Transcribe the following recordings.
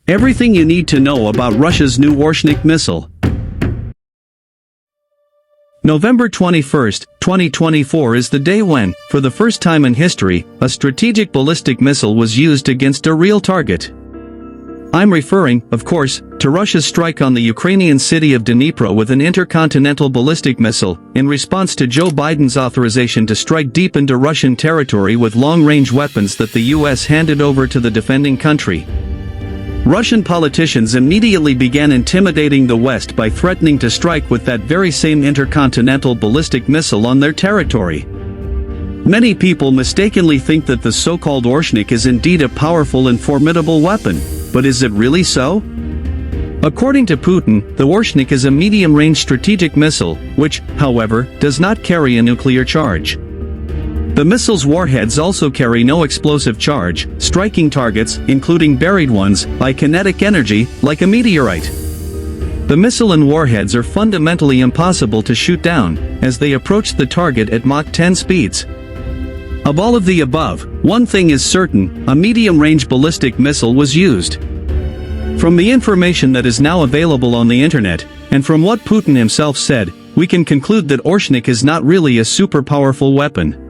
Everything you need to know about Russia's new Oreshnik missile. November 21, 2024 is the day when, for the first time in history, a strategic ballistic missile was used against a real target. I'm referring, of course, to Russia's strike on the Ukrainian city of Dnipro with an intercontinental ballistic missile, in response to Joe Biden's authorization to strike deep into Russian territory with long-range weapons that the US handed over to the defending country. Russian politicians immediately began intimidating the West by threatening to strike with that very same intercontinental ballistic missile on their territory. Many people mistakenly think that the so-called Oreshnik is indeed a powerful and formidable weapon, but is it really so? According to Putin, the Oreshnik is a medium-range strategic missile, which, however, does not carry a nuclear charge. The missile's warheads also carry no explosive charge, striking targets, including buried ones, by kinetic energy, like a meteorite. The missile and warheads are fundamentally impossible to shoot down, as they approach the target at Mach 10 speeds. Of all of the above, one thing is certain: a medium-range ballistic missile was used. From the information that is now available on the internet, and from what Putin himself said, we can conclude that Oreshnik is not really a super-powerful weapon.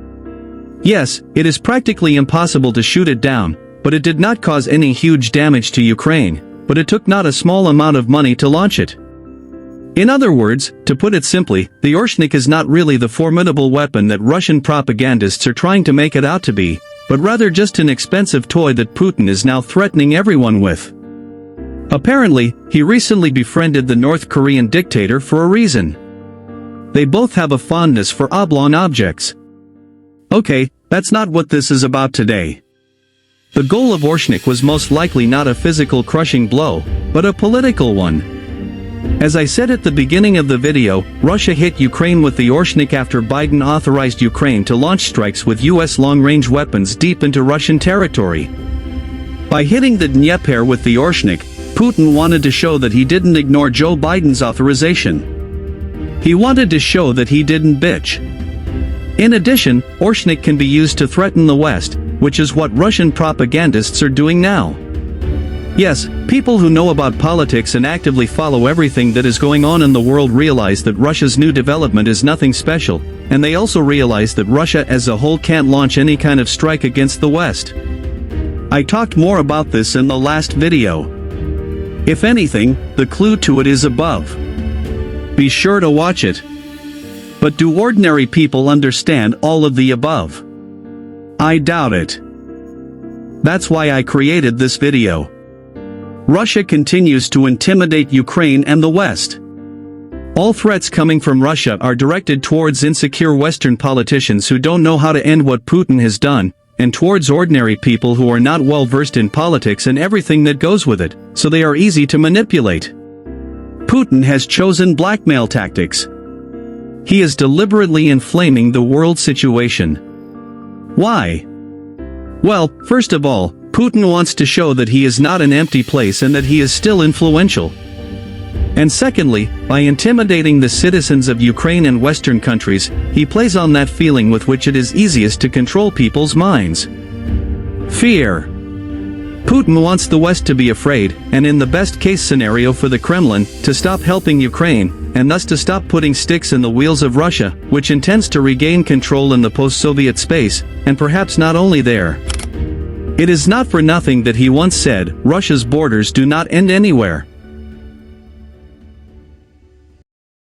Yes, it is practically impossible to shoot it down, but it did not cause any huge damage to Ukraine, but it took not a small amount of money to launch it. In other words, to put it simply, the Oreshnik is not really the formidable weapon that Russian propagandists are trying to make it out to be, but rather just an expensive toy that Putin is now threatening everyone with. Apparently, he recently befriended the North Korean dictator for a reason. They both have a fondness for oblong objects. Okay, that's not what this is about today. The goal of Oreshnik was most likely not a physical crushing blow, but a political one. As I said at the beginning of the video, Russia hit Ukraine with the Oreshnik after Biden authorized Ukraine to launch strikes with US long-range weapons deep into Russian territory. By hitting the Dnieper with the Oreshnik, Putin wanted to show that he didn't ignore Joe Biden's authorization. He wanted to show that he didn't bitch. In addition, Oreshnik can be used to threaten the West, which is what Russian propagandists are doing now. Yes, people who know about politics and actively follow everything that is going on in the world realize that Russia's new development is nothing special, and they also realize that Russia as a whole can't launch any kind of strike against the West. I talked more about this in the last video. If anything, the clue to it is above. Be sure to watch it. But do ordinary people understand all of the above? I doubt it. That's why I created this video. Russia continues to intimidate Ukraine and the West. All threats coming from Russia are directed towards insecure Western politicians who don't know how to end what Putin has done, and towards ordinary people who are not well versed in politics and everything that goes with it, so they are easy to manipulate. Putin has chosen blackmail tactics. He is deliberately inflaming the world situation. Why? Well, first of all, Putin wants to show that he is not an empty place and that he is still influential. And secondly, by intimidating the citizens of Ukraine and Western countries, he plays on that feeling with which it is easiest to control people's minds. Fear. Putin wants the West to be afraid, and in the best-case scenario for the Kremlin, to stop helping Ukraine, and thus to stop putting sticks in the wheels of Russia, which intends to regain control in the post-Soviet space, and perhaps not only there. It is not for nothing that he once said, Russia's borders do not end anywhere.